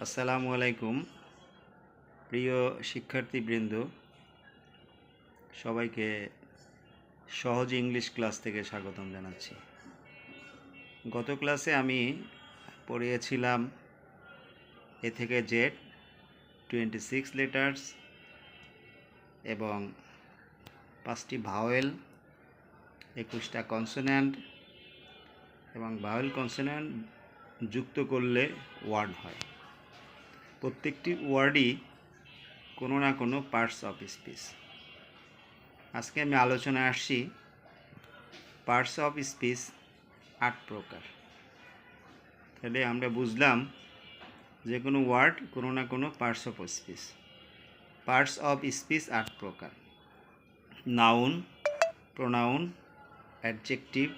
আসসালামু আলাইকুম প্রিয় শিক্ষার্থীবৃন্দ, সবাইকে সহজ ইংলিশ ক্লাস থেকে স্বাগতম জানাচ্ছি। গত ক্লাসে আমি পড়িয়েছিলাম এ থেকে জেড 26 লেটার্স এবং 5টি ভাওয়েল, 21টা কনসোন্যান্ট এবং ভাওয়েল কনসোন্যান্ট যুক্ত করলে ওয়ার্ড হয়। প্রত্যেকটি ওয়ার্ডই কোনো না কোনো পার্টস অফ স্পিচ। আজকে আমি আলোচনায় আসছি পার্টস অফ স্পিচ 8 প্রকার। তাহলে আমরা বুঝলাম যে কোনো ওয়ার্ড কোনো না কোনো parts of speech. Parts of speech 8 প্রকার: noun, pronoun, adjective,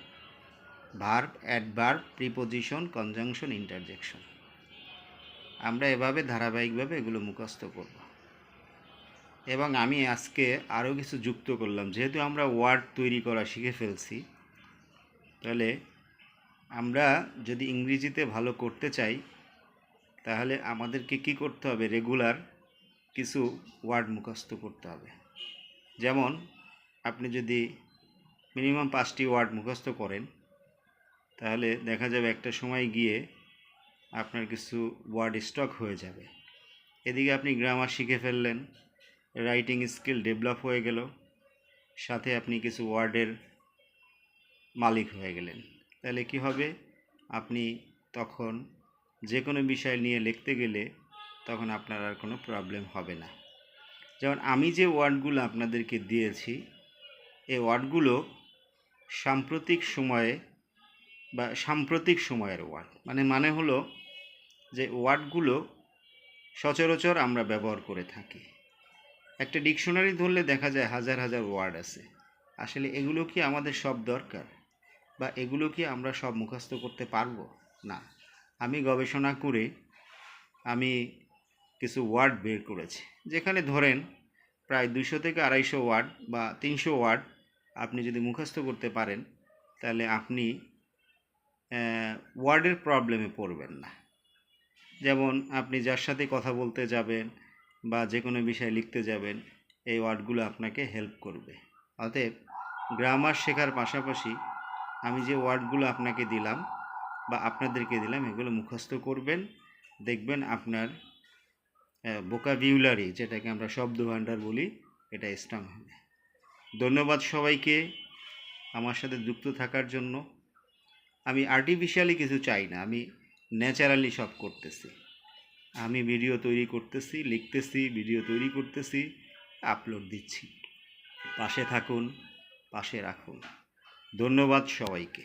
verb, adverb, preposition, conjunction, interjection. আমরা এভাবে ধারাবাহিকভাবে এগুলো মুখস্থ করব এবং আমি আজকে আরও কিছু যুক্ত করলাম। যেহেতু আমরা ওয়ার্ড তৈরি করা শিখে ফেলছি, তাহলে আমরা যদি ইংরেজিতে ভালো করতে চাই তাহলে আমাদেরকে কি করতে হবে? রেগুলার কিছু ওয়ার্ড মুখস্থ করতে হবে। যেমন আপনি যদি মিনিমাম 5টি ওয়ার্ড মুখস্থ করেন তাহলে দেখা যাবে একটা সময় গিয়ে আপনার কিছু ওয়ার্ড স্টক হয়ে যাবে। এদিকে আপনি গ্রামার শিখে ফেললেন, রাইটিং স্কিল ডেভেলপ হয়ে গেল, সাথে আপনি কিছু ওয়ার্ডের মালিক হয়ে গেলেন। তাহলে কি হবে? আপনি তখন যে কোনো বিষয় নিয়ে লিখতে গেলে তখন আপনার আর কোনো প্রবলেম হবে না। যেমন আমি যে ওয়ার্ডগুলো আপনাদেরকে দিয়েছি, এই ওয়ার্ডগুলো সাম্প্রতিক সময়ের ওয়ার্ড। মানে হলো যে ওয়ার্ডগুলো সচরাচর আমরা ব্যবহার করে থাকি। একটা ডিকশনারি ধরলে দেখা যায় হাজার হাজার ওয়ার্ড আছে। আসলে এগুলো কি আমাদের সব দরকার? বা এগুলো কি আমরা সব মুখস্থ করতে পারবো? না। আমি গবেষণা করে আমি কিছু ওয়ার্ড বের করেছি, যেখানে ধরেন প্রায় 200 থেকে 250 ওয়ার্ড বা 300 ওয়ার্ড আপনি যদি মুখস্থ করতে পারেন তাহলে আপনি ওয়ার্ডের প্রবলেমে পড়বেন না। যেমন আপনি যার সাথে কথা বলতে যাবেন বা যে কোনো বিষয় লিখতে যাবেন, এই ওয়ার্ডগুলো আপনাকে হেল্প করবে। অতএব গ্রামার শেখার পাশাপাশি আমি যে ওয়ার্ডগুলো আপনাকে দিলাম বা আপনাদেরকে দিলাম, এগুলো মুখস্থ করবেন। দেখবেন আপনার ভোকাবিউলারি, যেটাকে আমরা শব্দভাণ্ডার বলি, এটা স্ট্রং হবে। ধন্যবাদ সবাইকে আমার সাথে যুক্ত থাকার জন্য। আমি আর্টিফিশিয়ালি কিছু চাই না, আমি ন্যাচারালি সব করতেছি। আমি ভিডিও তৈরি করতেছি, লিখতেছি, ভিডিও তৈরি করতেছি, আপলোড দিচ্ছি। পাশে থাকুন, পাশে রাখুন। ধন্যবাদ সবাইকে।